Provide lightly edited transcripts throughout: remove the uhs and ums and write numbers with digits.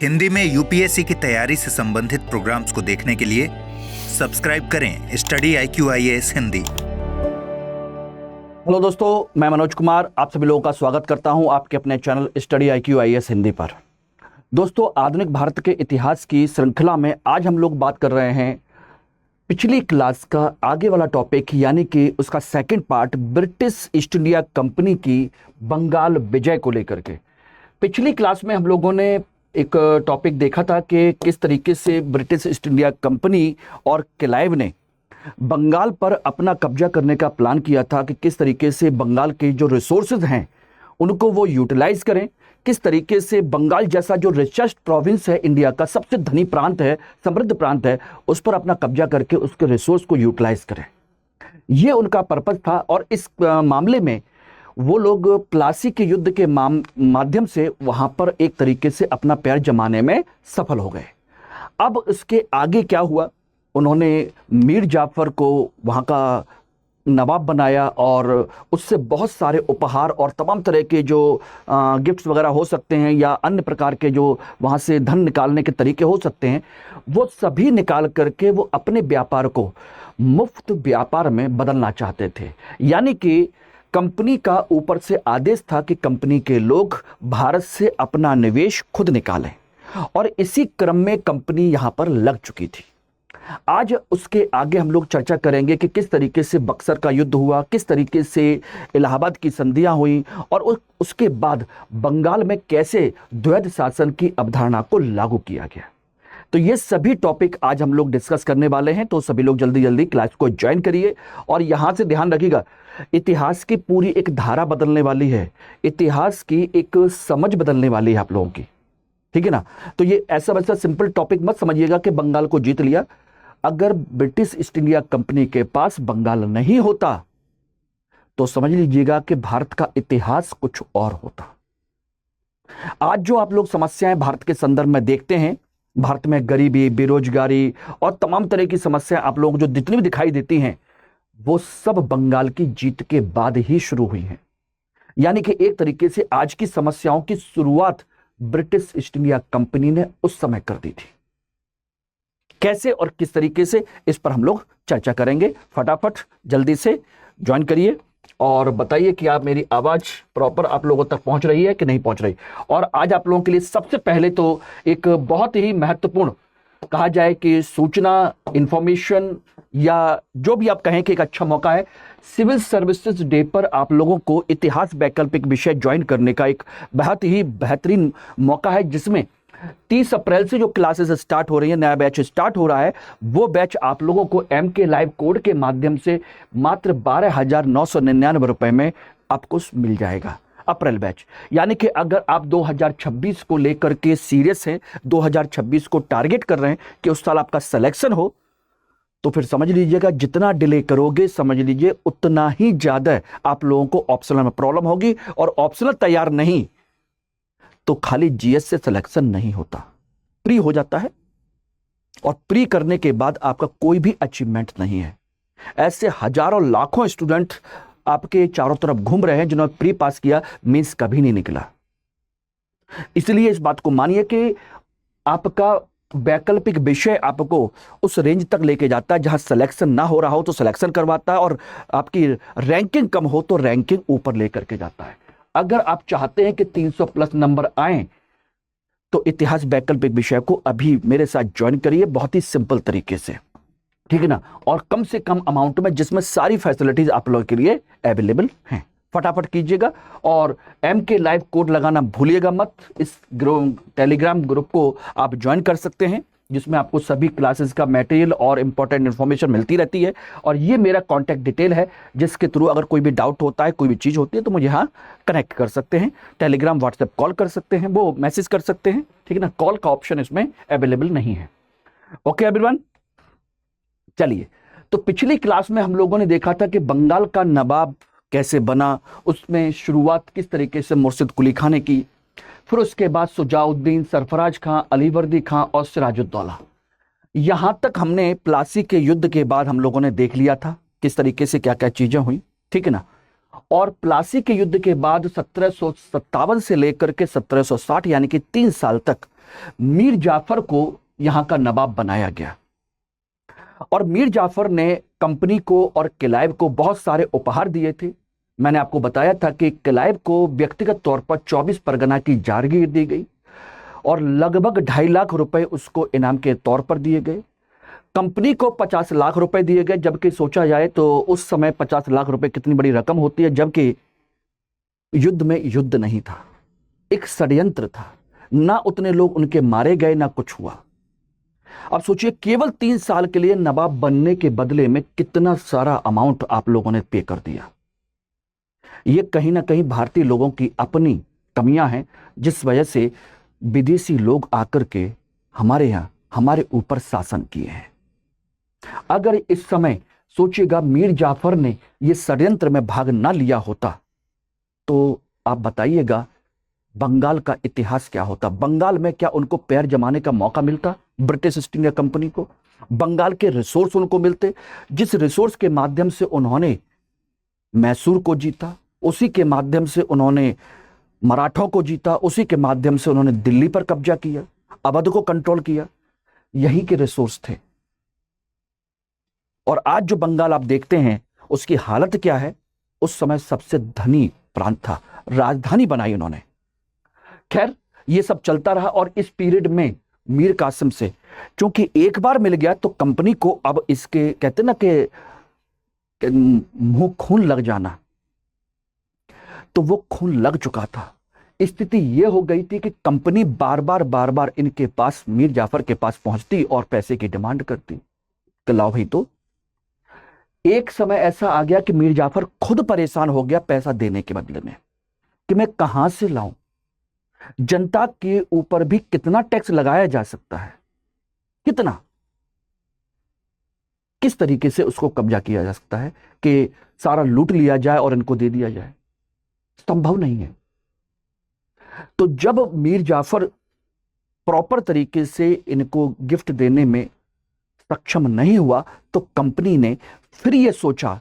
हिंदी में यूपीएससी की तैयारी से संबंधित प्रोग्राम्स को देखने के लिए सब्सक्राइब करें स्टडी IQIAS हिंदी। हेलो दोस्तों, मैं मनोज कुमार आप सभी लोगों का स्वागत करता हूं आपके अपने चैनल स्टडी IQIAS हिंदी पर। दोस्तों, आधुनिक भारत के इतिहास की श्रृंखला में आज हम लोग बात कर रहे हैं पिछली क्लास का आगे वाला टॉपिक, यानी कि उसका second part, British east India company की बंगाल विजय को लेकर के। पिछली क्लास में हम लोगों ने एक टॉपिक देखा था कि किस तरीके से ब्रिटिश ईस्ट इंडिया कंपनी और क्लाइव ने बंगाल पर अपना कब्जा करने का प्लान किया था कि किस तरीके से बंगाल के जो रिसोर्सेज हैं उनको वो यूटिलाइज करें, किस तरीके से बंगाल जैसा जो रिचेस्ट प्रोविंस है, इंडिया का सबसे धनी प्रांत है, समृद्ध प्रांत है, उस पर अपना कब्जा करके उसके रिसोर्स को यूटिलाइज करें। ये उनका पर्पस था और इस मामले में वो लोग प्लासी के युद्ध के माध्यम से वहां पर एक तरीके से अपना पैर जमाने में सफल हो गए। अब इसके आगे क्या हुआ, उन्होंने मीर जाफर को वहां का नवाब बनाया और उससे बहुत सारे उपहार और तमाम तरह के जो गिफ्ट्स वगैरह हो सकते हैं या अन्य प्रकार के जो वहाँ से धन निकालने के तरीके हो सकते हैं, वो सभी निकाल करके वो अपने व्यापार को मुफ्त व्यापार में बदलना चाहते थे। यानी कि कंपनी का ऊपर से आदेश था कि कंपनी के लोग भारत से अपना निवेश खुद निकालें, और इसी क्रम में कंपनी यहाँ पर लग चुकी थी। आज उसके आगे हम लोग चर्चा करेंगे कि किस तरीके से बक्सर का युद्ध हुआ, किस तरीके से इलाहाबाद की संधियां हुई और उसके बाद बंगाल में कैसे द्वैध शासन की अवधारणा को लागू किया गया। तो ये सभी टॉपिक आज हम लोग डिस्कस करने वाले हैं, तो सभी लोग जल्दी जल्दी क्लास को ज्वाइन करिए। और यहां से ध्यान रखिएगा, इतिहास की पूरी एक धारा बदलने वाली है, इतिहास की एक समझ बदलने वाली है आप लोगों की, ठीक है ना। तो ये ऐसा वैसा सिंपल टॉपिक मत समझिएगा कि बंगाल को जीत लिया। अगर ब्रिटिश ईस्ट इंडिया कंपनी के पास बंगाल नहीं होता तो समझ लीजिएगा कि भारत का इतिहास कुछ और होता। आज जो आप लोग समस्याएं भारत के संदर्भ में देखते हैं, भारत में गरीबी, बेरोजगारी और तमाम तरह की समस्याएं आप लोगों को जो जितनी भी दिखाई देती हैं, वो सब बंगाल की जीत के बाद ही शुरू हुई हैं। यानी कि एक तरीके से आज की समस्याओं की शुरुआत ब्रिटिश ईस्ट इंडिया कंपनी ने उस समय कर दी थी। कैसे और किस तरीके से, इस पर हम लोग चर्चा करेंगे। फटाफट जल्दी से ज्वाइन करिए और बताइए कि आप मेरी आवाज प्रॉपर आप लोगों तक पहुंच रही है कि नहीं पहुंच रही। और आज आप लोगों के लिए सबसे पहले तो एक बहुत ही महत्वपूर्ण, कहा जाए कि सूचना, इंफॉर्मेशन या जो भी आप कहें कि एक अच्छा मौका है। सिविल सर्विसेज डे पर आप लोगों को इतिहास वैकल्पिक विषय ज्वाइन करने का एक बहुत ही बेहतरीन मौका है, जिसमें 30 अप्रैल से जो क्लासेस स्टार्ट हो रही है, नया बैच स्टार्ट हो रहा है, वो बैच आप लोगों को MK लाइव कोड के माध्यम से मात्र 12,999 रुपए में आपको मिल जाएगा, अप्रैल बैच। यानी कि अगर आप 2026 को लेकर के सीरियस हैं, 2026 को टारगेट कर रहे हैं कि उस साल आपका सिलेक्शन हो, तो फिर समझ लीजिएगा जितना डिले करोगे, समझ लीजिए उतना ही ज्यादा आप लोगों को ऑप्शनल में प्रॉब्लम होगी। और ऑप्शनल तैयार नहीं तो खाली GS से सिलेक्शन नहीं होता, प्री हो जाता है, और प्री करने के बाद आपका कोई भी अचीवमेंट नहीं है। ऐसे हजारों लाखों स्टूडेंट आपके चारों तरफ घूम रहे हैं जिन्होंने प्री पास किया, मींस कभी नहीं निकला। इसलिए इस बात को मानिए कि आपका वैकल्पिक विषय आपको उस रेंज तक लेके जाता है जहां सिलेक्शन ना हो रहा हो तो सिलेक्शन करवाता है, और आपकी रैंकिंग कम हो तो रैंकिंग ऊपर लेकर के जाता है। अगर आप चाहते हैं कि 300 प्लस नंबर आए तो इतिहास वैकल्पिक विषय को अभी मेरे साथ ज्वाइन करिए, बहुत ही सिंपल तरीके से, ठीक है ना, और कम से कम अमाउंट में, जिसमें सारी फैसिलिटीज आप लोगों के लिए अवेलेबल हैं। फटाफट कीजिएगा और MK लाइव कोड लगाना भूलिएगा मत। इस टेलीग्राम ग्रुप को आप ज्वाइन कर सकते हैं, जिसमें आपको सभी क्लासेस का मटेरियल और इंपॉर्टेंट इन्फॉर्मेशन मिलती रहती है। और ये मेरा कॉन्टैक्ट डिटेल है, जिसके थ्रू अगर कोई भी डाउट होता है, कोई भी चीज़ होती है, तो मुझे यहाँ कनेक्ट कर सकते हैं। टेलीग्राम, व्हाट्सएप कॉल कर सकते हैं, वो मैसेज कर सकते हैं, ठीक है ना। कॉल का ऑप्शन इसमें अवेलेबल नहीं है। ओके एवरीवन, चलिए, तो पिछली क्लास में हम लोगों ने देखा था कि बंगाल का नवाब कैसे बना, उसमें शुरुआत किस तरीके से मुर्शिद कुली खां ने की, फिर उसके बाद सुजाउद्दीन, सरफराज खां, अलीवर्दी खां और सिराजुद्दौला। यहां तक हमने प्लासी के युद्ध के बाद हम लोगों ने देख लिया था किस तरीके से क्या क्या चीजें हुई, ठीक है ना। और प्लासी के युद्ध के बाद 1757 से लेकर के 1760 यानी कि 3 साल तक मीर जाफर को यहां का नवाब बनाया गया और मीर जाफर ने कंपनी को और क्लाइव को बहुत सारे उपहार दिए थे। मैंने आपको बताया था कि क्लाइव को व्यक्तिगत तौर पर 24 परगना की जागीर दी गई और लगभग 2.5 लाख रुपए उसको इनाम के तौर पर दिए गए। कंपनी को 50 लाख रुपए दिए गए, जबकि सोचा जाए तो उस समय 50 लाख रुपए कितनी बड़ी रकम होती है, जबकि युद्ध में युद्ध नहीं था, एक षड्यंत्र था। ना उतने लोग उनके मारे गए ना कुछ हुआ। अब सोचिए केवल 3 साल के लिए नवाब बनने के बदले में कितना सारा अमाउंट आप लोगों ने पे कर दिया। ये कहीं ना कहीं भारतीय लोगों की अपनी कमियां हैं, जिस वजह से विदेशी लोग आकर के हमारे यहां हमारे ऊपर शासन किए हैं। अगर इस समय सोचिएगा मीर जाफर ने यह षड्यंत्र में भाग ना लिया होता तो आप बताइएगा बंगाल का इतिहास क्या होता। बंगाल में क्या उनको पैर जमाने का मौका मिलता ब्रिटिश ईस्ट इंडिया कंपनी को? बंगाल के रिसोर्स उनको मिलते, जिस रिसोर्स के माध्यम से उन्होंने मैसूर को जीता, उसी के माध्यम से उन्होंने मराठों को जीता, उसी के माध्यम से उन्होंने दिल्ली पर कब्जा किया, अवध को कंट्रोल किया। यहीं के रिसोर्स थे। और आज जो बंगाल आप देखते हैं उसकी हालत क्या है? उस समय सबसे धनी प्रांत था, राजधानी बनाई उन्होंने। खैर ये सब चलता रहा और इस पीरियड में मीर कासिम से क्योंकि एक बार मिल गया तो कंपनी को अब इसके कहते ना कि मुंह खून लग जाना, तो वो खून लग चुका था। स्थिति ये हो गई थी कि कंपनी बार बार इनके पास मीर जाफर के पास पहुंचती और पैसे की डिमांड करती कि लाओ भाई। तो एक समय ऐसा आ गया कि मीर जाफर खुद परेशान हो गया पैसा देने के बदले में कि मैं कहां से लाऊं। जनता के ऊपर भी कितना टैक्स लगाया जा सकता है, कितना, किस तरीके से उसको कब्जा किया जा सकता है कि सारा लूट लिया जाए और इनको दे दिया जाए? संभव नहीं है। तो जब मीर जाफर प्रॉपर तरीके से इनको गिफ्ट देने में सक्षम नहीं हुआ तो कंपनी ने फिर यह सोचा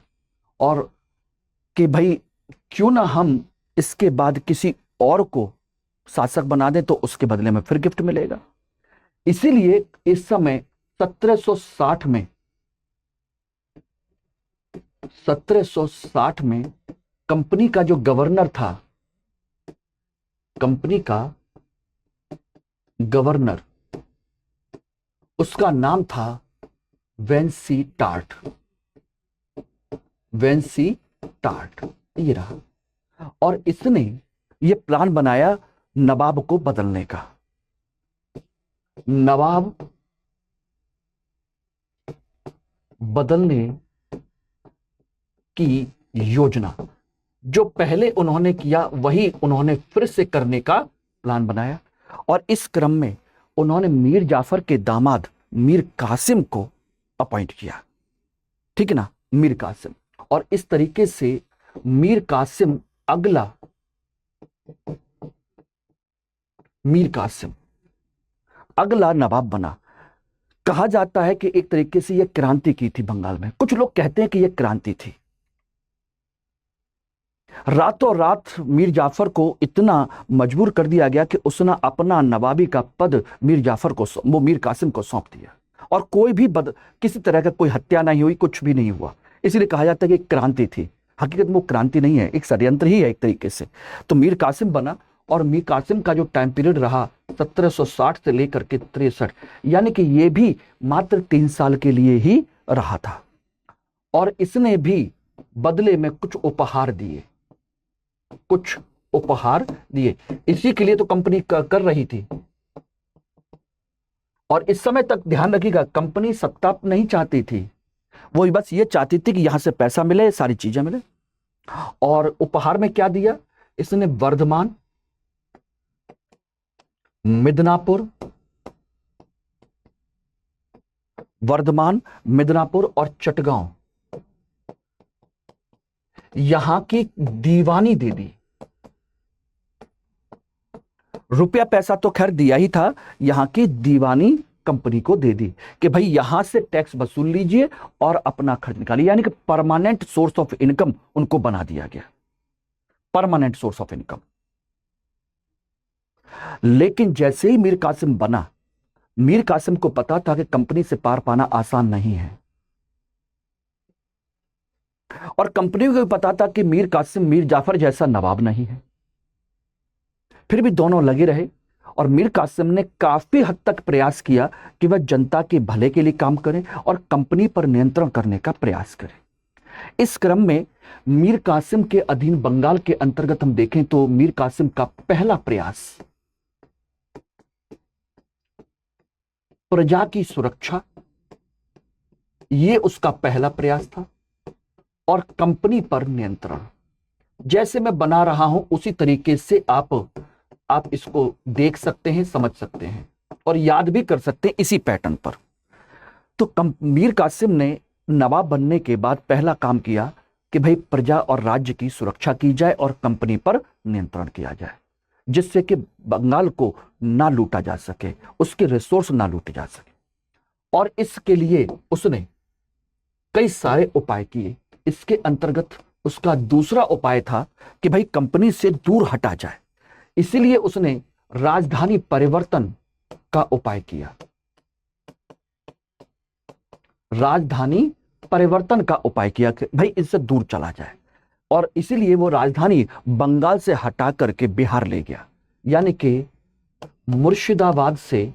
और कि भाई क्यों ना हम इसके बाद किसी और को शासक बना दें तो उसके बदले में फिर गिफ्ट मिलेगा। इसीलिए इस समय 1760 में कंपनी का जो गवर्नर था, कंपनी का गवर्नर, उसका नाम था वेंसी टार्ट। वेंसी टार्ट ये रहा। और इसने ये प्लान बनाया नवाब को बदलने का। नवाब बदलने की योजना जो पहले उन्होंने किया वही उन्होंने फिर से करने का प्लान बनाया। और इस क्रम में उन्होंने मीर जाफर के दामाद मीर कासिम को अपॉइंट किया, ठीक है ना, मीर कासिम। और इस तरीके से मीर कासिम अगला नवाब बना। कहा जाता है कि एक तरीके से यह क्रांति की थी बंगाल में। कुछ लोग कहते हैं कि यह क्रांति थी। रातों रात मीर जाफर को इतना मजबूर कर दिया गया कि उसने अपना नवाबी का पद मीर कासिम को सौंप दिया। और कोई भी किसी तरह का कोई हत्या नहीं हुई, कुछ भी नहीं हुआ। इसलिए कहा जाता है कि क्रांति थी। हकीकत में वो क्रांति नहीं है, एक षड्यंत्र ही है एक तरीके से। तो मीर कासिम बना और मीर कासिम का जो टाइम पीरियड रहा 1760 से लेकर के 63, यानी कि ये भी मात्र 3 साल के लिए ही रहा था। और इसने भी बदले में कुछ उपहार दिए। इसी के लिए तो कंपनी कर रही थी। और इस समय तक ध्यान रखिएगा, कंपनी सत्ता नहीं चाहती थी, वो बस ये चाहती थी कि यहां से पैसा मिले, सारी चीजें मिले। और उपहार में क्या दिया इसने? वर्धमान, मिदनापुर और चटगांव यहां की दीवानी दे दी। रुपया पैसा तो खैर दिया ही था, यहां की दीवानी कंपनी को दे दी कि भाई यहां से टैक्स वसूल लीजिए और अपना खर्च निकालिए। यानी कि परमानेंट सोर्स ऑफ इनकम उनको बना दिया गया, परमानेंट सोर्स ऑफ इनकम। लेकिन जैसे ही मीर कासिम बना, मीर कासिम को पता था कि कंपनी से पार पाना आसान नहीं है, और कंपनी को भी पता था कि मीर कासिम मीर जाफर जैसा नवाब नहीं है। फिर भी दोनों लगे रहे और मीर कासिम ने काफी हद तक प्रयास किया कि वह जनता के भले के लिए काम करें और कंपनी पर नियंत्रण करने का प्रयास करें। इस क्रम में मीर कासिम के अधीन बंगाल के अंतर्गत हम देखें तो मीर कासिम का पहला प्रयास प्रजा की सुरक्षा, ये उसका पहला प्रयास था, और कंपनी पर नियंत्रण। जैसे मैं बना रहा हूं उसी तरीके से आप इसको देख सकते हैं, समझ सकते हैं और याद भी कर सकते हैं इसी पैटर्न पर। तो मीर कासिम ने नवाब बनने के बाद पहला काम किया कि भाई प्रजा और राज्य की सुरक्षा की जाए और कंपनी पर नियंत्रण किया जाए, जिससे कि बंगाल को ना लूटा जा सके, उसके रिसोर्स ना लूटे जा सके। और इसके लिए उसने कई सारे उपाय किए। इसके अंतर्गत उसका दूसरा उपाय था कि भाई कंपनी से दूर हटा जाए, इसीलिए उसने राजधानी परिवर्तन का उपाय किया। राजधानी परिवर्तन का उपाय किया कि भाई इससे दूर चला जाए, और इसीलिए वो राजधानी बंगाल से हटा करके बिहार ले गया, यानी कि मुर्शिदाबाद से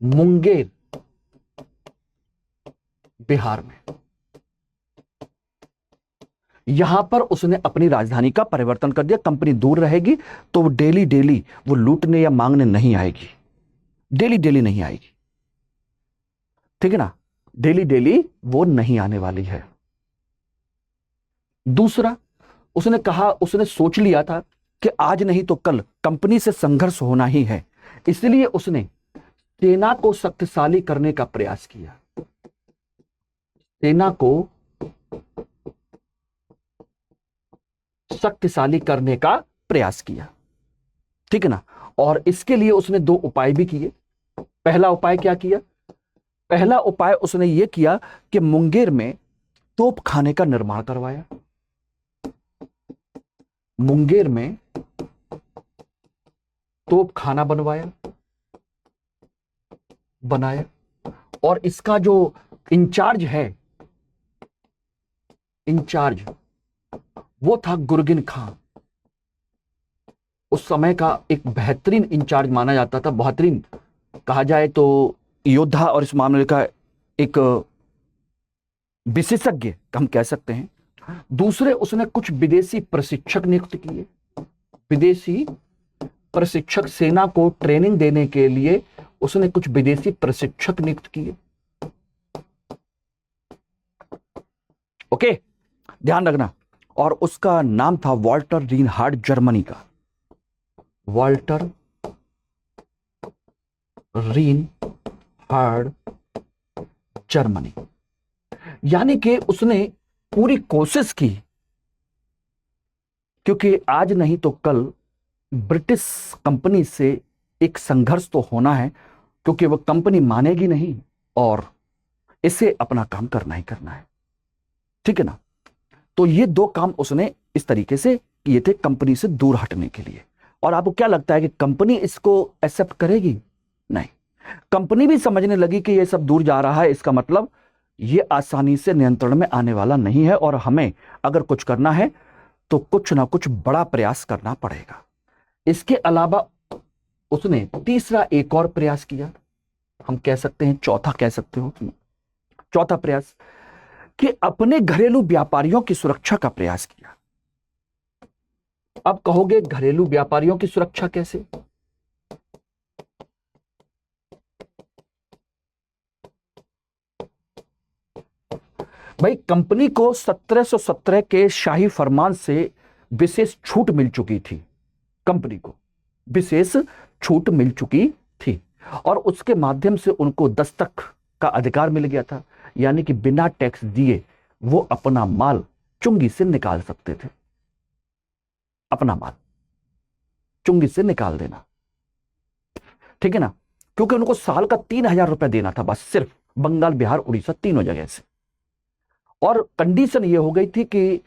मुंगेर बिहार में, यहां पर उसने अपनी राजधानी का परिवर्तन कर दिया। कंपनी दूर रहेगी तो डेली डेली वो लूटने या मांगने नहीं आएगी, डेली डेली नहीं आएगी, ठीक है ना, डेली डेली वो नहीं आने वाली है। दूसरा, उसने सोच लिया था कि आज नहीं तो कल कंपनी से संघर्ष होना ही है, इसलिए उसने सेना को शक्तिशाली करने का प्रयास किया। सेना को शक्तिशाली करने का प्रयास किया, ठीक है ना। और इसके लिए उसने दो उपाय भी किए। पहला उपाय क्या किया? पहला उपाय उसने यह किया कि मुंगेर में तोप खाने का निर्माण करवाया। मुंगेर में तोप खाना बनाया, और इसका जो इंचार्ज वो था गुरगिन खां। उस समय का एक बेहतरीन इंचार्ज माना जाता था, बेहतरीन कहा जाए तो योद्धा, और इस मामले का एक विशेषज्ञ हम कह सकते हैं। दूसरे, उसने कुछ विदेशी प्रशिक्षक नियुक्त किए। विदेशी प्रशिक्षक, सेना को ट्रेनिंग देने के लिए उसने कुछ विदेशी प्रशिक्षक नियुक्त किए। ओके, ध्यान रखना। और उसका नाम था वॉल्टर रीनहार्ड जर्मनी का, वॉल्टर रीनहार्ड जर्मनी। यानी कि उसने पूरी कोशिश की, क्योंकि आज नहीं तो कल ब्रिटिश कंपनी से एक संघर्ष तो होना है, क्योंकि वह कंपनी मानेगी नहीं और इसे अपना काम करना ही करना है, ठीक है ना। तो ये दो काम उसने इस तरीके से किए थे कंपनी से दूर हटने के लिए। और आपको क्या लगता है कि कंपनी इसको एक्सेप्ट करेगी? नहीं, कंपनी भी समझने लगी कि ये सब दूर जा रहा है, इसका मतलब ये आसानी से नियंत्रण में आने वाला नहीं है, और हमें अगर कुछ करना है तो कुछ ना कुछ बड़ा प्रयास करना पड़ेगा। इसके अलावा उसने तीसरा एक और प्रयास किया, हम कह सकते हैं चौथा कह सकते हो, चौथा प्रयास कि अपने घरेलू व्यापारियों की सुरक्षा का प्रयास किया। अब कहोगे घरेलू व्यापारियों की सुरक्षा कैसे? भाई, कंपनी को 1717 के शाही फरमान से विशेष छूट मिल चुकी थी। कंपनी को विशेष छूट मिल चुकी थी, और उसके माध्यम से उनको दस्तक का अधिकार मिल गया था, यानी कि बिना टैक्स दिए वो अपना माल चुंगी से निकाल सकते थे। अपना माल चुंगी से निकाल देना, ठीक है ना, क्योंकि उनको साल का 3000 रुपए देना था बस, सिर्फ बंगाल, बिहार, उड़ीसा, तीनों जगह से। और कंडीशन ये हो गई थी कि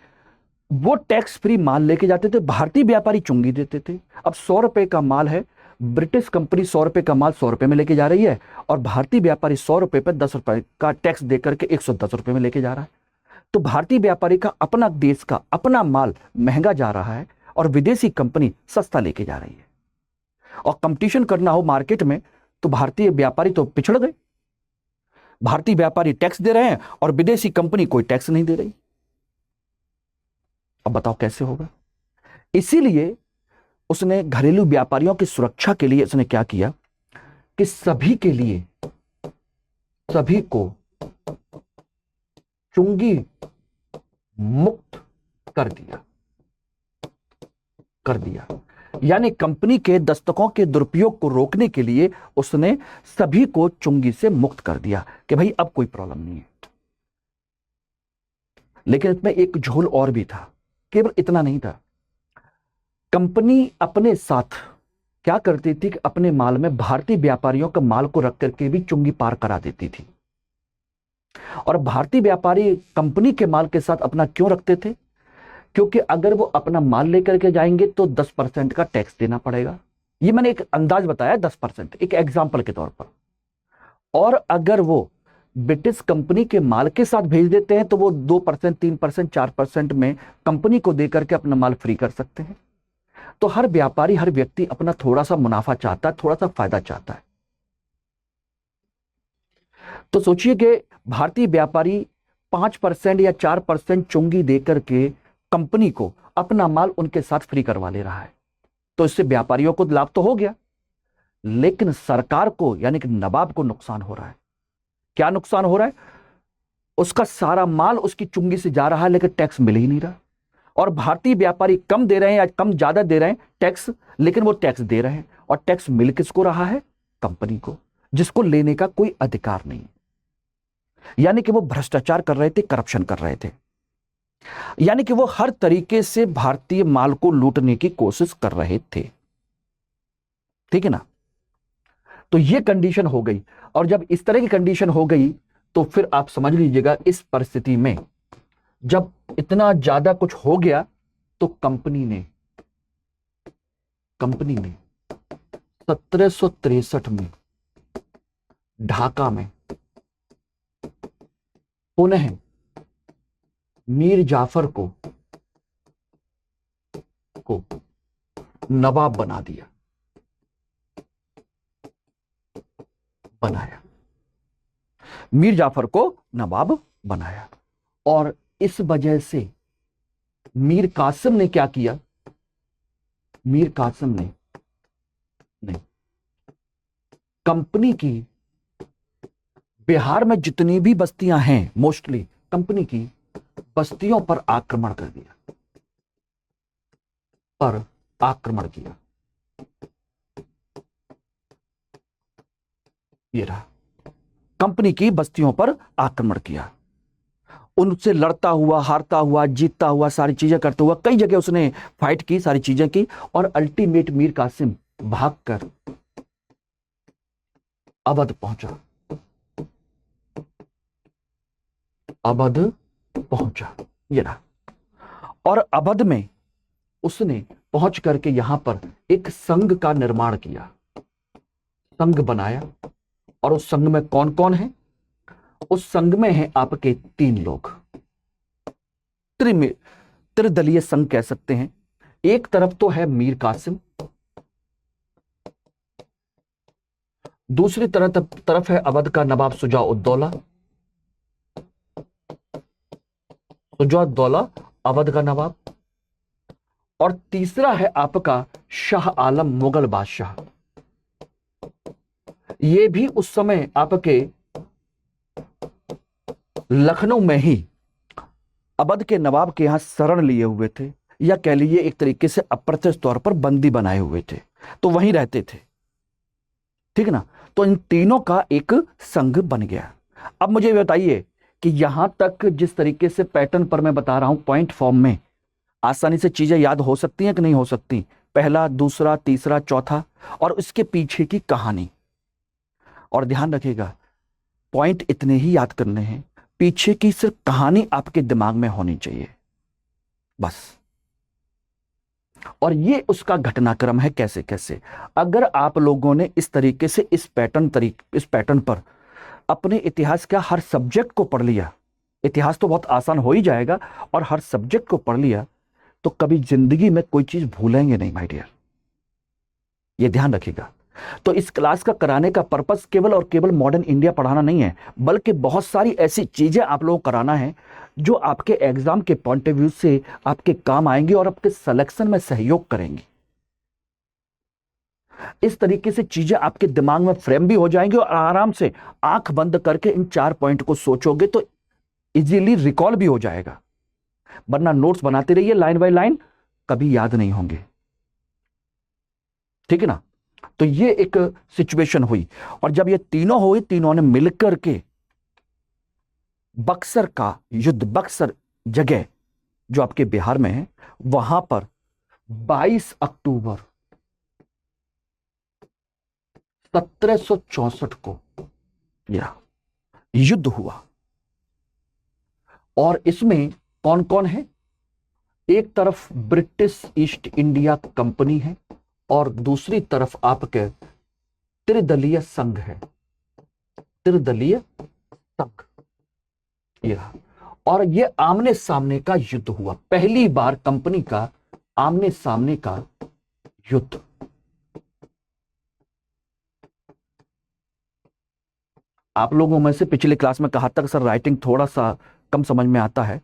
वो टैक्स फ्री माल लेके जाते थे, भारतीय व्यापारी चुंगी देते थे। अब 100 रुपए का माल है, ब्रिटिश कंपनी 100 रुपए का माल 100 रुपए में लेके जा रही है और भारतीय व्यापारी 100 रुपए पर 10 रुपए का टैक्स देकर के 110 रुपए में लेके जा रहा है। तो भारतीय व्यापारी का अपना देश का अपना माल महंगा जा रहा है और विदेशी कंपनी सस्ता लेके जा रही है। और कंपटीशन करना हो मार्केट में तो भारतीय व्यापारी तो पिछड़ गए। भारतीय व्यापारी टैक्स दे रहे हैं और विदेशी कंपनी कोई टैक्स नहीं दे रही। अब बताओ कैसे होगा। इसीलिए उसने घरेलू व्यापारियों की सुरक्षा के लिए उसने क्या किया कि सभी के लिए, सभी को चुंगी मुक्त कर दिया। यानी कंपनी के दस्तकों के दुरुपयोग को रोकने के लिए उसने सभी को चुंगी से मुक्त कर दिया कि भाई अब कोई प्रॉब्लम नहीं है। लेकिन इसमें एक झोल और भी था, केवल इतना नहीं था। कंपनी अपने साथ क्या करती थी कि अपने माल में भारतीय व्यापारियों का माल को रख करके भी चुंगी पार करा देती थी। और भारतीय व्यापारी कंपनी के माल के साथ अपना क्यों रखते थे? क्योंकि अगर वो अपना माल लेकर के जाएंगे तो 10% का टैक्स देना पड़ेगा। ये मैंने एक अंदाज बताया, 10%, एक एग्जाम्पल के तौर पर। और अगर वो ब्रिटिश कंपनी के माल के साथ भेज देते हैं तो वो 2%, 3%, 4% में कंपनी को देकर के अपना माल फ्री कर सकते हैं। तो हर व्यापारी, हर व्यक्ति अपना थोड़ा सा मुनाफा चाहता है, थोड़ा सा फायदा चाहता है। तो सोचिए कि भारतीय व्यापारी 5% या 4% चुंगी देकर के कंपनी को अपना माल उनके साथ फ्री करवा ले रहा है। तो इससे व्यापारियों को लाभ तो हो गया, लेकिन सरकार को यानी कि नवाब को नुकसान हो रहा है। क्या नुकसान हो रहा है? उसका सारा माल उसकी चुंगी से जा रहा है लेकिन टैक्स मिल ही नहीं रहा। और भारतीय व्यापारी कम दे रहे हैं या कम ज्यादा दे रहे हैं टैक्स, लेकिन वो टैक्स दे रहे हैं। और टैक्स मिल किसको रहा है? कंपनी को, जिसको लेने का कोई अधिकार नहीं। यानी कि वो भ्रष्टाचार कर रहे थे, करप्शन कर रहे थे। यानी कि वो हर तरीके से भारतीय माल को लूटने की कोशिश कर रहे थे। ठीक है ना? तो ये कंडीशन हो गई। और जब इस तरह की कंडीशन हो गई तो फिर आप समझ लीजिएगा, इस परिस्थिति में जब इतना ज्यादा कुछ हो गया तो कंपनी ने 1763 में ढाका में पुनः मीर जाफर को नवाब बनाया। मीर जाफर को नवाब बनाया। और इस वजह से मीर कासिम ने क्या किया? मीर कासिम ने कंपनी की बिहार में जितनी भी बस्तियां हैं, मोस्टली कंपनी की बस्तियों पर आक्रमण कर दिया, ये रहा, कंपनी की बस्तियों पर आक्रमण किया। उनसे लड़ता हुआ, हारता हुआ, जीतता हुआ, सारी चीजें करते हुआ कई जगह उसने फाइट की, सारी चीजें की। और अल्टीमेट मीर कासिम भागकर अवध पहुंचा। ये रहा। और अवध में उसने पहुंच करके यहां पर एक संघ का निर्माण किया, संघ बनाया। और उस संघ में कौन कौन है? उस संघ में है आपके 3 लोग। त्रिदलीय संघ कह सकते हैं। एक तरफ तो है मीर कासिम, दूसरी तरफ है अवध का नवाब सुजाउद्दौला, अवध का नवाब। और तीसरा है आपका शाह आलम, मुगल बादशाह। ये भी उस समय आपके लखनऊ में ही अवध के नवाब के यहां शरण लिए हुए थे, या कह लीजिए एक तरीके से अप्रत्यक्ष तौर पर बंदी बनाए हुए थे, तो वहीं रहते थे। ठीक ना? तो इन तीनों का एक संघ बन गया। अब मुझे बताइए कि यहां तक जिस तरीके से पैटर्न पर मैं बता रहा हूं, पॉइंट फॉर्म में आसानी से चीजें याद हो सकती हैं कि नहीं हो सकती? पहला, दूसरा, तीसरा, चौथा, और उसके पीछे की कहानी। और ध्यान रखिएगा, पॉइंट इतने ही याद करने हैं, पीछे की सिर्फ कहानी आपके दिमाग में होनी चाहिए। बस। और ये उसका घटनाक्रम है कैसे कैसे। अगर आप लोगों ने इस तरीके से इस पैटर्न पर अपने इतिहास का हर सब्जेक्ट को पढ़ लिया, इतिहास तो बहुत आसान हो ही जाएगा, और हर सब्जेक्ट को पढ़ लिया, तो कभी जिंदगी में कोई चीज भूलेंगे नहीं माय डियर, ये ध्यान रखिएगा। तो इस क्लास का कराने का पर्पस केवल और केवल मॉडर्न इंडिया पढ़ाना नहीं है, बल्कि बहुत सारी ऐसी चीजें आप लोगों को कराना है जो आपके एग्जाम के पॉइंट ऑफ व्यू से आपके काम आएंगी और आपके सिलेक्शन में सहयोग करेंगी। इस तरीके से चीजें आपके दिमाग में फ्रेम भी हो जाएंगी और आराम से आंख बंद करके इन 4 पॉइंट को सोचोगे तो इजीली रिकॉल भी हो जाएगा। वरना नोट्स बनाते रहिए लाइन बाय लाइन, कभी याद नहीं होंगे। ठीक है ना। तो ये एक सिचुएशन हुई, और जब ये तीनों हुई, तीनों ने मिलकर के बक्सर का युद्ध, बक्सर जगह जो आपके बिहार में है, वहां पर 22 अक्टूबर 1764 को यह युद्ध हुआ। और इसमें कौन कौन है? एक तरफ ब्रिटिश ईस्ट इंडिया कंपनी है और दूसरी तरफ आपके त्रिदलीय संघ है, त्रिदलीय संघ यह। और ये आमने सामने का युद्ध हुआ, पहली बार कंपनी का आमने सामने का युद्ध। आप लोगों में से पिछले क्लास में कहा था सर राइटिंग थोड़ा सा कम समझ में आता है,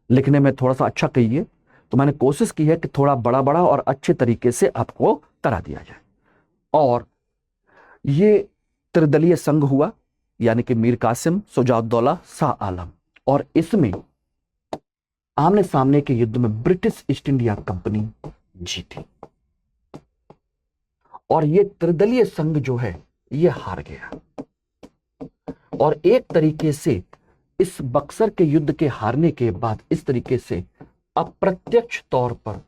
लिखने में थोड़ा सा अच्छा कहिए, तो मैंने कोशिश की है कि थोड़ा बड़ा बड़ा और अच्छे तरीके से आपको करा दिया जाए। और ये त्रिदलीय संघ हुआ, यानी कि मीर कासिम, शुजाउद्दौला, शाह आलम, और इसमें आमने सामने के युद्ध में ब्रिटिश ईस्ट इंडिया कंपनी जीती और ये त्रिदलीय संघ जो है ये हार गया। और एक तरीके से इस बक्सर के युद्ध के हारने के बाद इस तरीके से अप्रत्यक्ष तौर पर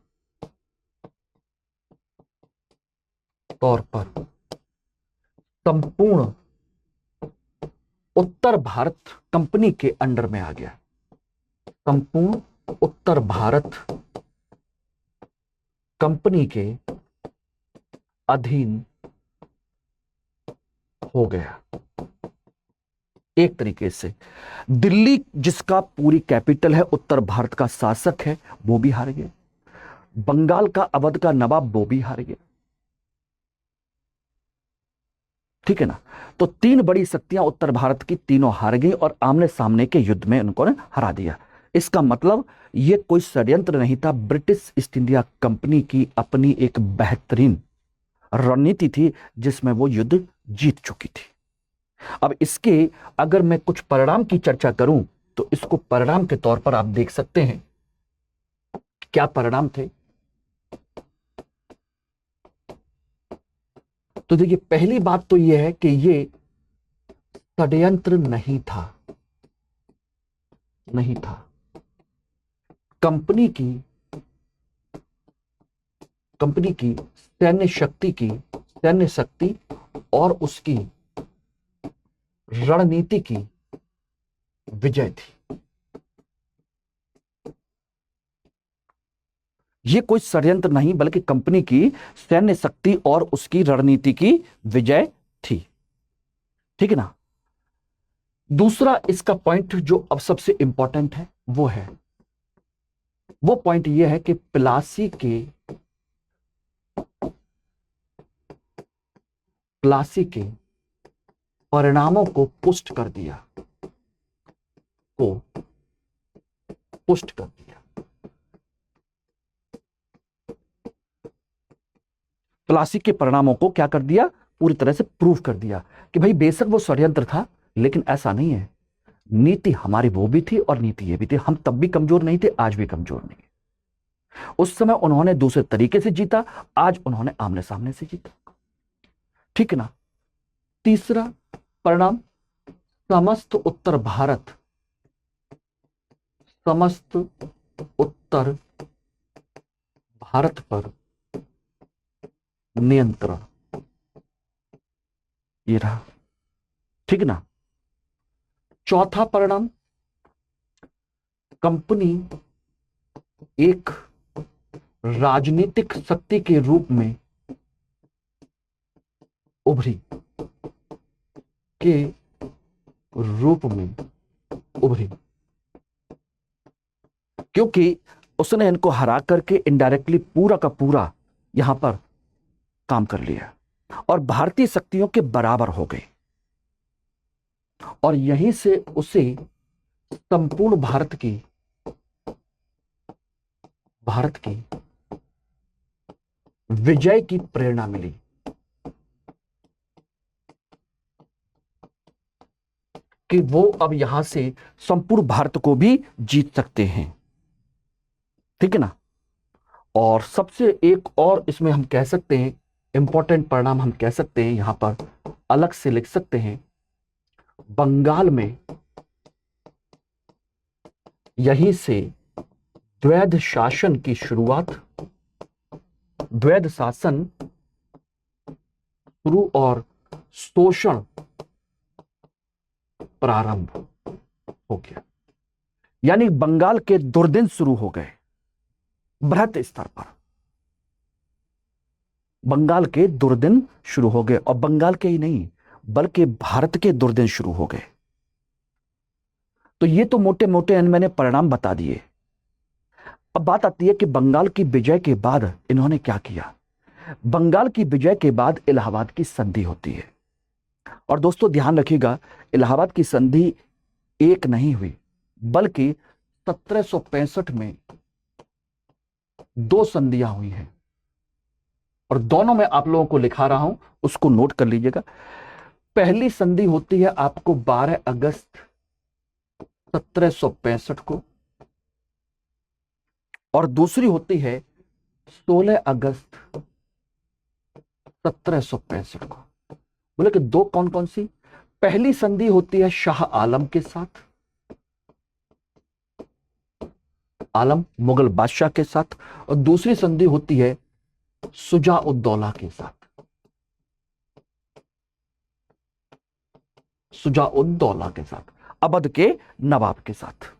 संपूर्ण उत्तर भारत कंपनी के अंडर में आ गया, संपूर्ण उत्तर भारत कंपनी के अधीन हो गया। एक तरीके से दिल्ली, जिसका पूरी कैपिटल है, उत्तर भारत का शासक है, वो भी हार गया। बंगाल का अवध का नवाब, वो भी हार गया। ठीक है ना। तो 3 बड़ी शक्तियां उत्तर भारत की, तीनों हार गई और आमने सामने के युद्ध में उनको हरा दिया। इसका मतलब ये कोई षड्यंत्र नहीं था, ब्रिटिश ईस्ट इंडिया कंपनी की अपनी एक बेहतरीन रणनीति थी जिसमें वो युद्ध जीत चुकी थी। अब इसके अगर मैं कुछ परिणाम की चर्चा करूं तो इसको परिणाम के तौर पर आप देख सकते हैं। क्या परिणाम थे? तो देखिए, पहली बात तो यह है कि ये षड्यंत्र नहीं था, नहीं था। कंपनी की सैन्य शक्ति और उसकी रणनीति की विजय थी। यह कोई षड्यंत्र नहीं बल्कि कंपनी की सैन्य शक्ति और उसकी रणनीति की विजय थी। ठीक है ना। दूसरा इसका पॉइंट जो अब सबसे इंपॉर्टेंट है वो पॉइंट यह है कि प्लासी के परिणामों को पुष्ट कर दिया, प्लासी के परिणामों को क्या कर दिया? पूरी तरह से प्रूव कर दिया कि भाई बेशक वो षड्यंत्र था, लेकिन ऐसा नहीं है, नीति हमारी वो भी थी और नीति ये भी थी। हम तब भी कमजोर नहीं थे, आज भी कमजोर नहीं है। उस समय उन्होंने दूसरे तरीके से जीता, आज उन्होंने आमने सामने से जीता। ठीक है ना। तीसरा परिणाम, समस्त उत्तर भारत पर नियंत्रण, ये रहा। ठीक ना। चौथा परिणाम, कंपनी एक राजनीतिक शक्ति के रूप में उभरी, के रूप में उभरी, क्योंकि उसने इनको हरा करके इनडायरेक्टली पूरा का पूरा यहां पर काम कर लिया और भारतीय शक्तियों के बराबर हो गए। और यहीं से उसे संपूर्ण भारत की विजय की प्रेरणा मिली। कि वो अब यहां से संपूर्ण भारत को भी जीत सकते हैं, ठीक है ना। और सबसे एक और इसमें हम कह सकते हैं इंपॉर्टेंट परिणाम, हम कह सकते हैं यहां पर अलग से लिख सकते हैं, बंगाल में यहीं से द्वैध शासन की शुरुआत, द्वैध शासन शुरू और शोषण प्रारंभ हो गया। यानी बंगाल के दुर्दिन शुरू हो गए। बृहत स्तर पर बंगाल के दुर्दिन शुरू हो गए, और बंगाल के ही नहीं बल्कि भारत के दुर्दिन शुरू हो गए। तो ये तो मोटे मोटे मैंने परिणाम बता दिए। अब बात आती है कि बंगाल की विजय के बाद इन्होंने क्या किया। बंगाल की विजय के बाद इलाहाबाद की संधि होती है। और दोस्तों ध्यान रखिएगा, इलाहाबाद की संधि एक नहीं हुई बल्कि 1765 में दो संधियां हुई हैं, और दोनों में आप लोगों को लिखा रहा हूं, उसको नोट कर लीजिएगा। पहली संधि होती है आपको 12 अगस्त 1765 को, और दूसरी होती है 16 अगस्त 1765 को। बोले कि दो कौन कौन सी? पहली संधि होती है शाह आलम के साथ, आलम मुगल बादशाह के साथ, और दूसरी संधि होती है शुजा-उद-दौला के साथ, शुजा-उद-दौला के साथ, अवध के नवाब के साथ।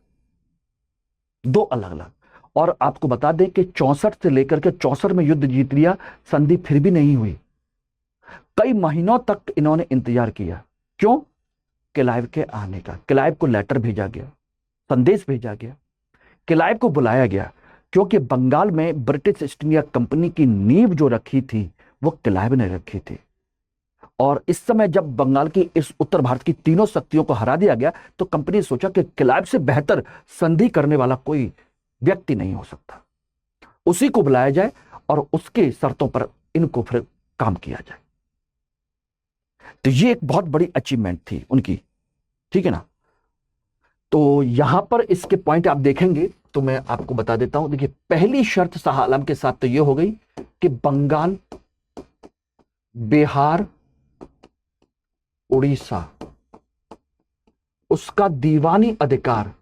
दो अलग अलग। और आपको बता दें कि 64 से लेकर के 64 में युद्ध जीत लिया, संधि फिर भी नहीं हुई। कई महीनों तक इन्होंने इंतजार किया। क्यों? क्लाइव के आने का। क्लाइव को लेटर भेजा गया, संदेश भेजा गया, क्लाइव को बुलाया गया, क्योंकि बंगाल में ब्रिटिश ईस्ट इंडिया कंपनी की नींव जो रखी थी वो क्लाइव ने रखी थी। और इस समय जब बंगाल की इस उत्तर भारत की तीनों शक्तियों को हरा दिया गया, तो कंपनी ने सोचा कि क्लाइव से बेहतर संधि करने वाला कोई व्यक्ति नहीं हो सकता, उसी को बुलाया जाए और उसके शर्तों पर इनको फिर काम किया जाए। तो ये एक बहुत बड़ी अचीवमेंट थी उनकी, ठीक है ना। तो यहां पर इसके पॉइंट आप देखेंगे तो मैं आपको बता देता हूं। देखिए, पहली शर्त शाह आलम के साथ तो ये हो गई कि बंगाल, बिहार, उड़ीसा, उसका दीवानी अधिकार,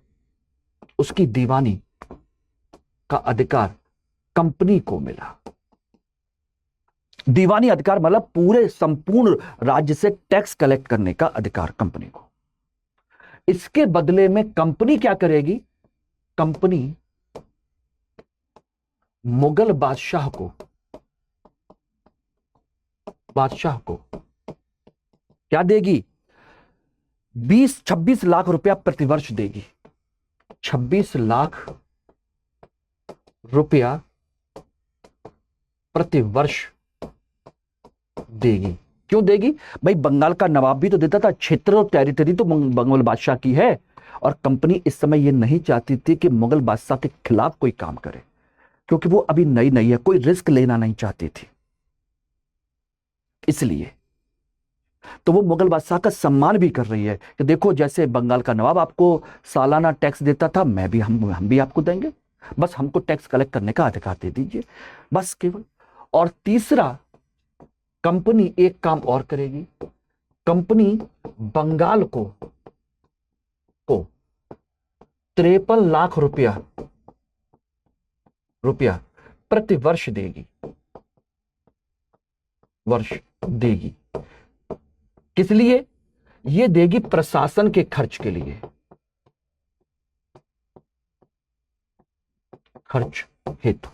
उसकी दीवानी का अधिकार कंपनी को मिला। दीवानी अधिकार मतलब पूरे संपूर्ण राज्य से टैक्स कलेक्ट करने का अधिकार कंपनी को। इसके बदले में कंपनी क्या करेगी? कंपनी मुगल बादशाह को क्या देगी? 26 लाख रुपया प्रतिवर्ष देगी। 26 लाख रुपया प्रतिवर्ष देगी। क्यों देगी भाई? बंगाल का नवाब भी तो देता था, क्षेत्र और टेरिटरी तो मुगल बादशाह की है। और कंपनी इस समय यह नहीं चाहती थी कि मुगल बादशाह के खिलाफ कोई काम करे, क्योंकि वो अभी नई नई है, कोई रिस्क लेना नहीं चाहती थी। इसलिए तो वो मुगल बादशाह का सम्मान भी कर रही है कि देखो, जैसे बंगाल का नवाब आपको सालाना टैक्स देता था, मैं भी हम भी आपको देंगे, बस हमको टैक्स कलेक्ट करने का अधिकार दे दीजिए, बस केवल। और तीसरा, कंपनी एक काम और करेगी। कंपनी बंगाल को 53 लाख रुपया प्रतिवर्ष देगी, किस लिए? ये देगी प्रशासन के खर्च के लिए। खर्च हेतु।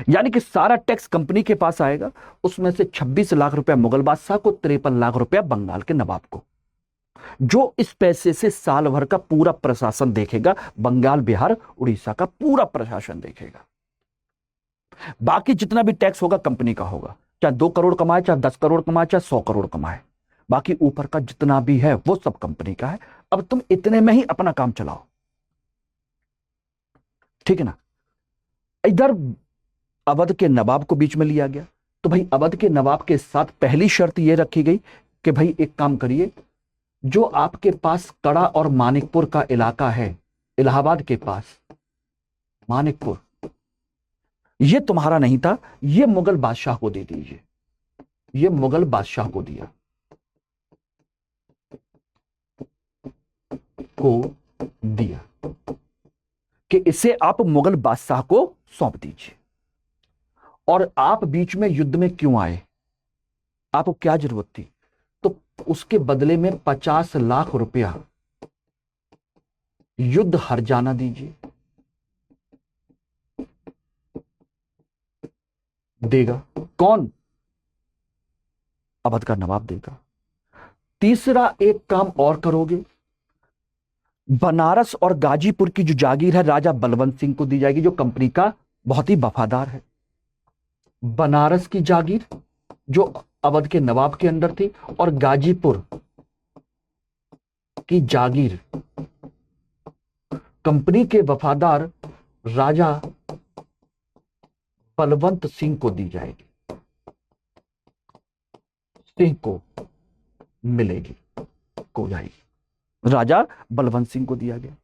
यानी कि सारा टैक्स कंपनी के पास आएगा, उसमें से 26 लाख रुपया मुगल बादशाह को, 53 लाख रुपया बंगाल के नवाब को, जो इस पैसे से साल भर का पूरा प्रशासन देखेगा। बंगाल, बिहार, उड़ीसा का पूरा प्रशासन देखेगा। बाकी जितना भी टैक्स होगा कंपनी का होगा, चाहे 2 करोड़ कमाए, चाहे 10 करोड़ कमाए, चाहे 100 करोड़ कमाए, बाकी ऊपर का जितना भी है वो सब कंपनी का है। अब तुम इतने में ही अपना काम चलाओ, ठीक है ना। इधर अवध के नवाब को बीच में लिया गया, तो भाई अवध के नवाब के साथ पहली शर्त यह रखी गई कि भाई एक काम करिए, जो आपके पास कड़ा और मानिकपुर का इलाका है, इलाहाबाद के पास मानिकपुर, ये तुम्हारा नहीं था, ये मुगल बादशाह को दे दीजिए। ये मुगल बादशाह को दिया, कि इसे आप मुगल बादशाह को सौंप दीजिए। और आप बीच में युद्ध में क्यों आए, आपको क्या जरूरत थी, तो उसके बदले में 50 लाख रुपया युद्ध हर्जाना दीजिए। देगा कौन? अवध का नवाब देगा। तीसरा एक काम और करोगे, बनारस और गाजीपुर की जो जागीर है राजा बलवंत सिंह को दी जाएगी, जो कंपनी का बहुत ही वफादार है। बनारस की जागीर जो अवध के नवाब के अंडर थी, और गाजीपुर की जागीर कंपनी के वफादार राजा बलवंत सिंह को दी जाएगी, सिंह को मिलेगी, को जाएगी, राजा बलवंत सिंह को दिया गया।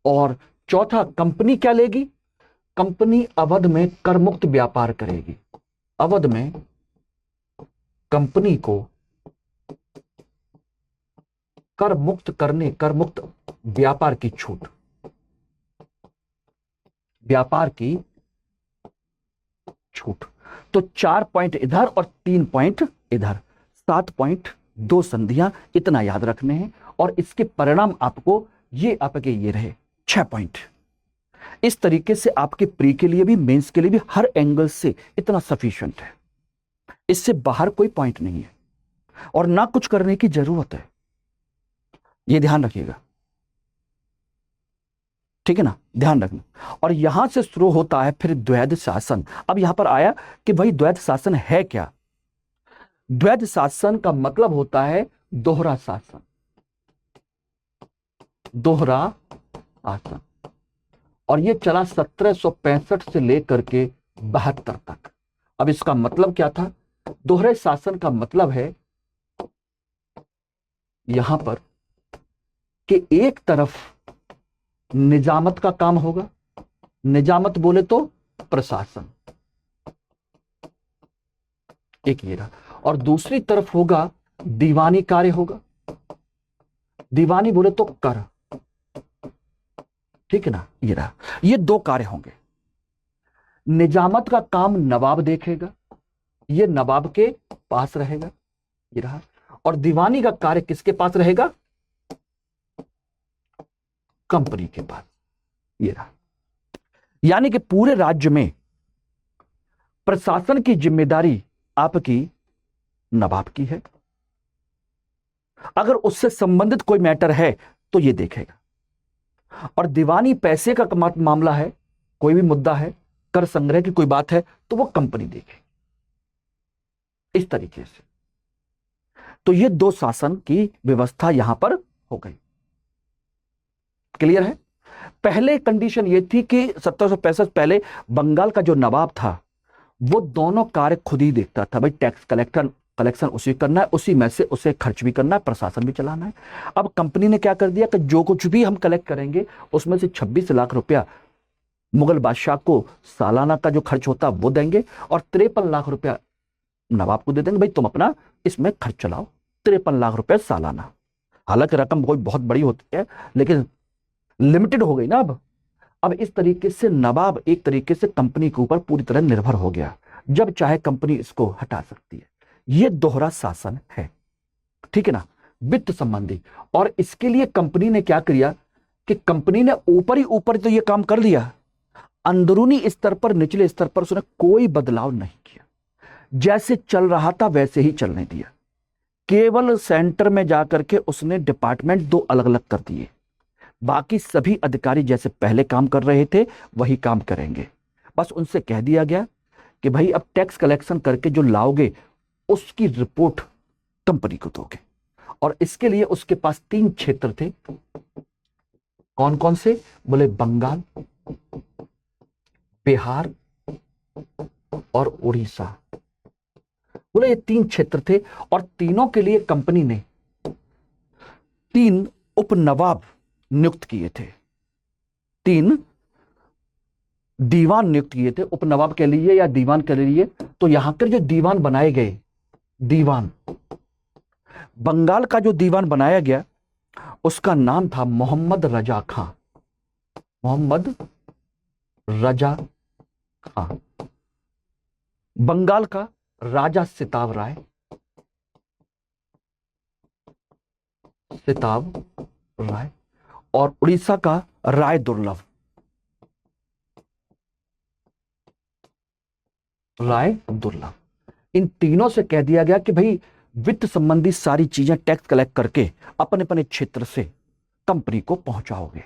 और चौथा, कंपनी क्या लेगी? कंपनी अवध में कर मुक्त व्यापार करेगी। अवध में कंपनी को कर मुक्त करने, कर मुक्त व्यापार की छूट, व्यापार की छूट। तो 4 पॉइंट इधर और 3 पॉइंट इधर, 7 पॉइंट, 2 संधियां, इतना याद रखने हैं। और इसके परिणाम आपको ये आपके ये रहे 6 पॉइंट। इस तरीके से आपके प्री के लिए भी, मेंस के लिए भी, हर एंगल से इतना सफिशिएंट है। इससे बाहर कोई पॉइंट नहीं है और ना कुछ करने की जरूरत है, ये ध्यान रखिएगा, ठीक है ना, ध्यान रखना। और यहां से शुरू होता है फिर द्वैध शासन। अब यहां पर आया कि भाई द्वैध शासन है क्या? द्वैध शासन का मतलब होता है दोहरा शासन, दोहरा शासन। और ये चला 1765 से लेकर के 72 तक। अब इसका मतलब क्या था? दोहरे शासन का मतलब है यहां पर कि एक तरफ निजामत का काम होगा, निजामत बोले तो प्रशासन, एक ये रहा, और दूसरी तरफ होगा दीवानी कार्य होगा, दीवानी बोले तो कर, ठीक है ना, ये रहा। ये 2 कार्य होंगे। निजामत का काम नवाब देखेगा, ये नवाब के पास रहेगा, ये रहा। और दीवानी का कार्य किसके पास रहेगा? कंपनी के पास, ये रहा। यानी कि पूरे राज्य में प्रशासन की जिम्मेदारी आपकी नवाब की है। अगर उससे संबंधित कोई मैटर है तो ये देखेगा। और दीवानी पैसे का मामला है, कोई भी मुद्दा है, कर संग्रह की कोई बात है, तो वो कंपनी देखेगी, इस तरीके से। तो ये 2 शासन की व्यवस्था यहां पर हो गई। क्लियर है? पहले कंडीशन ये थी कि 1765 पहले बंगाल का जो नवाब था वो दोनों कार्य खुद ही देखता था। भाई टैक्स कलेक्शन उसी करना है, उसी में से उसे खर्च भी करना है, प्रशासन भी चलाना है। अब कंपनी ने क्या कर दिया कि जो कुछ भी हम कलेक्ट करेंगे उसमें से 26 लाख रुपया मुगल बादशाह को सालाना का जो खर्च होता वो देंगे, और 53 लाख रुपया नवाब को दे देंगे। भाई तुम अपना इसमें खर्च चलाओ, 53 लाख रुपया सालाना। हालांकि रकम कोई बहुत बड़ी होती है लेकिन लिमिटेड हो गई ना। अब इस तरीके से नवाब एक तरीके से कंपनी के ऊपर पूरी तरह निर्भर हो गया, जब चाहे कंपनी इसको हटा सकती है। यह दोहरा शासन है, ठीक है ना, वित्त संबंधी। और इसके लिए कंपनी ने क्या किया कि कंपनी ने ऊपर ही ऊपर तो यह काम कर लिया, अंदरूनी स्तर पर, निचले स्तर पर उसने कोई बदलाव नहीं किया, जैसे चल रहा था वैसे ही चलने दिया। केवल सेंटर में जाकर के उसने डिपार्टमेंट दो अलग अलग कर दिए, बाकी सभी अधिकारी जैसे पहले काम कर रहे थे वही काम करेंगे। बस उनसे कह दिया गया कि भाई अब टैक्स कलेक्शन करके जो लाओगे उसकी रिपोर्ट कंपनी को दोगे। और इसके लिए उसके पास 3 क्षेत्र थे। कौन कौन से? बोले बंगाल, बिहार और उड़ीसा। बोले ये 3 क्षेत्र थे और तीनों के लिए कंपनी ने 3 उप नवाब नियुक्त किए थे, 3 दीवान नियुक्त किए थे। उप नवाब के लिए या दीवान के लिए, तो यहां पर जो दीवान बनाए गए, दीवान, बंगाल का जो दीवान बनाया गया उसका नाम था मोहम्मद रजा खां। मोहम्मद रजा खां। बंगाल का राजा सिताव राय, सिताव राय, और उड़ीसा का राय दुर्लभ, राय दुर्लभ। इन तीनों से कह दिया गया कि भाई वित्त संबंधी सारी चीजें टैक्स कलेक्ट करके अपने अपने क्षेत्र से कंपनी को पहुंचाओगे,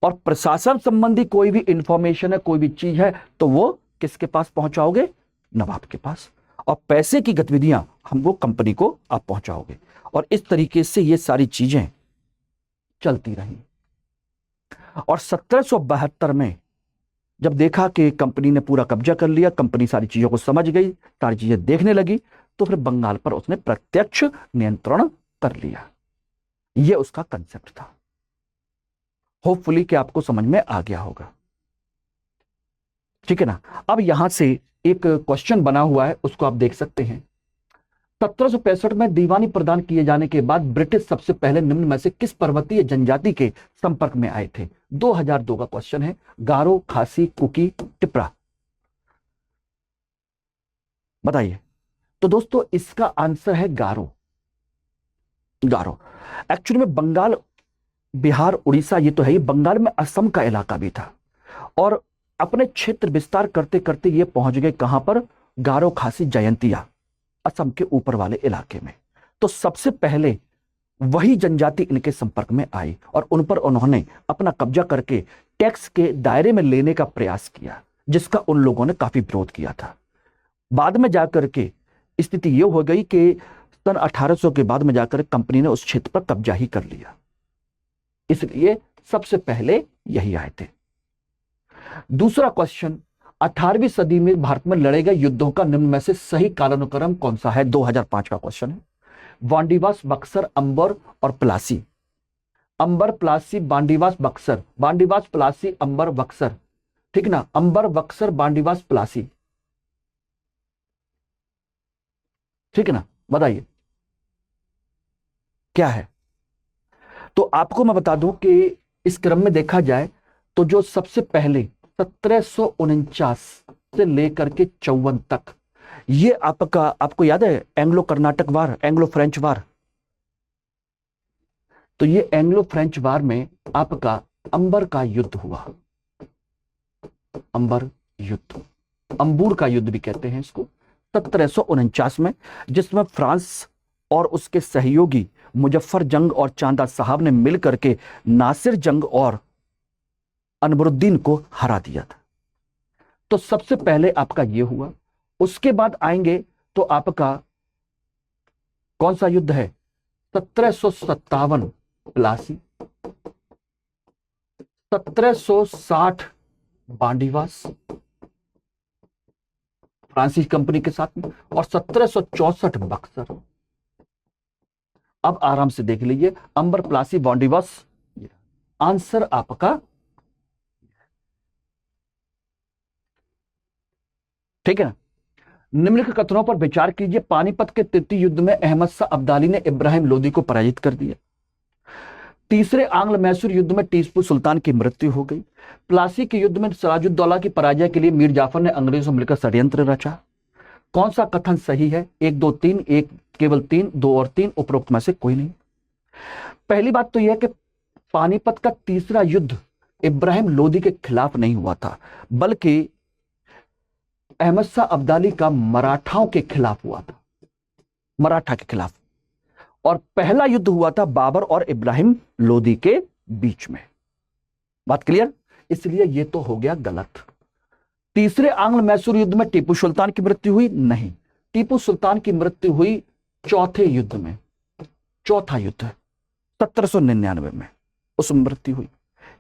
और प्रशासन संबंधी कोई भी इंफॉर्मेशन है, कोई भी चीज है, तो वो किसके पास पहुंचाओगे? नवाब के पास। और पैसे की गतिविधियां हमको कंपनी को आप पहुंचाओगे। और इस तरीके से ये सारी चीजें चलती रही। और 1772 में जब देखा कि कंपनी ने पूरा कब्जा कर लिया, कंपनी सारी चीजों को समझ गई, सारी चीजें देखने लगी, तो फिर बंगाल पर उसने प्रत्यक्ष नियंत्रण कर लिया। यह उसका कंसेप्ट था। होपफुली कि आपको समझ में आ गया होगा, ठीक है ना। अब यहां से एक क्वेश्चन बना हुआ है, उसको आप देख सकते हैं। 1765 में दीवानी प्रदान किए जाने के बाद ब्रिटिश सबसे पहले निम्न में से किस पर्वतीय जनजाति के संपर्क में आए थे? 2002 का क्वेश्चन है। गारो, खासी, कुकी, टिपरा, बताइए। तो दोस्तों इसका आंसर है गारो। गारो एक्चुअली में बंगाल, बिहार, उड़ीसा ये तो है ही, बंगाल में असम का इलाका भी था, और अपने क्षेत्र विस्तार करते करते ये पहुंच गए कहां पर? गारो, खासी, जयंतिया, असम के ऊपर वाले इलाके में। तो सबसे पहले वही जनजाति इनके संपर्क में आई और उन पर उन्होंने अपना कब्जा करके टैक्स के दायरे में लेने का प्रयास किया, जिसका उन लोगों ने काफी विरोध किया था। बाद में जाकर के स्थिति यह हो गई कि सन 1800 के बाद में जाकर कंपनी ने उस क्षेत्र पर कब्जा ही कर लिया, इसलिए सबसे पहले यही आए थे। दूसरा क्वेश्चन, 18वीं सदी में भारत में लड़े गए युद्धों का निम्न में से सही कालानुक्रम कौन सा है? 2005 का क्वेश्चन है। वांडीवास, बक्सर, अंबर और प्लासी। अंबर, प्लासी, बांडीवास, बक्सर, बांडीवास, प्लासी, अंबर, बक्सर, ठीक ना। अंबर, बक्सर, बांडीवास, प्लासी, ठीक है ना। बताइए क्या है? तो आपको मैं बता दूं कि इस क्रम में देखा जाए तो जो सबसे पहले 1749 से लेकर के 54 तक, ये आपको याद है एंग्लो कर्नाटक वार, एंग्लो फ्रेंच वार। तो ये एंग्लो फ्रेंच वार में आपका अंबर का युद्ध हुआ, अंबर युद्ध, अंबूर का युद्ध भी कहते हैं इसको, 1749 में, जिसमें फ्रांस और उसके सहयोगी मुजफ्फर जंग और चांदा साहब ने मिलकर के नासिर जंग और अनवरुद्दीन को हरा दिया था। तो सबसे पहले आपका यह हुआ। उसके बाद आएंगे तो आपका कौन सा युद्ध है? 1757 प्लासी, 1760 बांडीवास फ्रांसीसी कंपनी के साथ में, और 1764 बक्सर। अब आराम से देख लीजिए, अंबर, प्लासी, बांडीवास, आंसर आपका, ठीक है ना। निम्नलिखित कथनों पर विचार कीजिए। पानीपत के तृतीय युद्ध में अहमद शाह अब्दाली ने इब्राहिम लोदी को पराजित कर दिया। तीसरे आंग्ल मैसूर युद्ध में टीपू सुल्तान की मृत्यु हो गई। प्लासी के युद्ध में सिराजुद्दौला की पराजय के लिए मीर जाफर ने अंग्रेजों से मिलकर षड्यंत्र रचा। कौन सा कथन सही है? 1, 2, 3, एक केवल 3, 2 और 3 उपरोक्त में से कोई नहीं। पहली बात तो यह है कि पानीपत का तीसरा युद्ध इब्राहिम लोदी के खिलाफ नहीं हुआ था, बल्कि अहमद शाह अब्दाली का मराठाओं के खिलाफ हुआ था, मराठा के खिलाफ। और पहला युद्ध हुआ था बाबर और इब्राहिम लोदी के बीच में। बात क्लियर? इसलिए यह तो हो गया गलत। तीसरे आंग्ल मैसूर युद्ध में टीपू सुल्तान की मृत्यु हुई? नहीं, टीपू सुल्तान की मृत्यु हुई चौथे युद्ध में, चौथा युद्ध 1799 में उस मृत्यु हुई।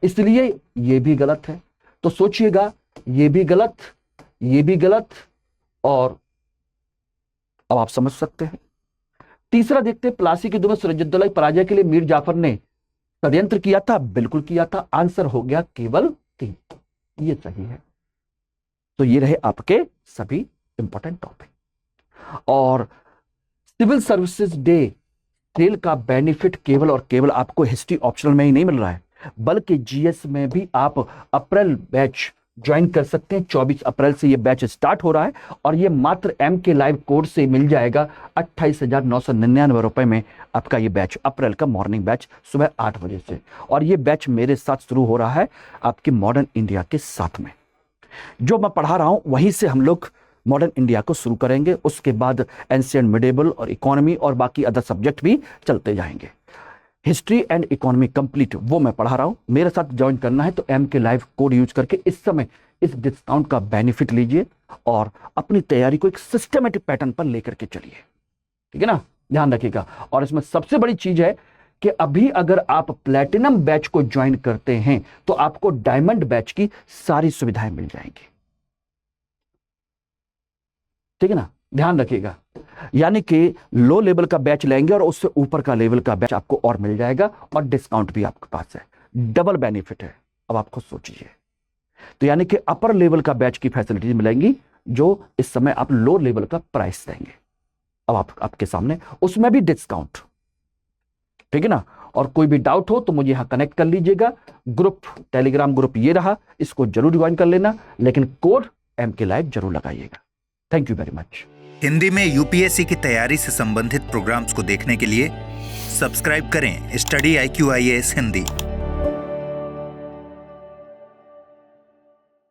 इसलिए यह भी गलत है। तो सोचिएगा, यह भी गलत, यह भी गलत, और अब आप समझ सकते हैं। तीसरा देखते हैं, प्लासी के युद्ध में सिराजुद्दौला की पराजय के लिए मीर जाफर ने षड्यंत्र किया था? बिल्कुल किया था। आंसर हो गया केवल 3। ये सही है। तो ये रहे आपके सभी इंपॉर्टेंट टॉपिक। और सिविल सर्विसेज डे सेल का बेनिफिट केवल और केवल आपको हिस्ट्री ऑप्शनल में ही नहीं मिल रहा है, बल्कि जीएस में भी आप अप्रैल बैच ज्वाइन कर सकते हैं। 24 अप्रैल से ये बैच स्टार्ट हो रहा है और ये मात्र MK लाइव कोर्स से मिल जाएगा 28,999 रुपए में। आपका ये बैच अप्रैल का मॉर्निंग बैच सुबह 8 बजे से, और ये बैच मेरे साथ शुरू हो रहा है आपकी मॉडर्न इंडिया के साथ में। जो मैं पढ़ा रहा हूं वहीं से हम लोग मॉडर्न इंडिया को शुरू करेंगे, उसके बाद एंशिएंट मिडिवल और इकोनॉमी और बाकी अदर सब्जेक्ट भी चलते जाएंगे। हिस्ट्री एंड इकोनॉमी कंप्लीट वो मैं पढ़ा रहा हूं। मेरे साथ ज्वाइन करना है तो MK लाइव कोड यूज करके इस समय इस डिस्काउंट का बेनिफिट लीजिए और अपनी तैयारी को एक सिस्टमेटिक पैटर्न पर लेकर के चलिए, ठीक है ना? ध्यान रखिएगा। और इसमें सबसे बड़ी चीज है कि अभी अगर आप प्लैटिनम बैच को ज्वाइन करते हैं तो आपको डायमंड बैच की सारी सुविधाएं मिल जाएंगी, ठीक है ना? ध्यान रखिएगा। यानी कि लो लेवल का बैच लेंगे और उससे ऊपर का लेवल का बैच आपको और मिल जाएगा, और डिस्काउंट भी आपके पास है। डबल बेनिफिट है। अब आप खुद सोचिए। तो यानी कि अपर लेवल का बैच की फैसिलिटीज मिलेंगी जो इस समय आप लो लेवल का प्राइस देंगे। अब आपके सामने उसमें भी डिस्काउंट, ठीक है ना? और कोई भी डाउट हो तो मुझे यहां कनेक्ट कर लीजिएगा। ग्रुप, टेलीग्राम ग्रुप ये रहा, इसको जरूर ज्वाइन कर लेना, लेकिन कोड MK लाइव जरूर लगाइएगा। Thank you very much. Hindi में UPSC की तैयारी से संबंधित प्रोग्राम्स को देखने के लिए सब्सक्राइब करें स्टडी IQ IAS हिंदी।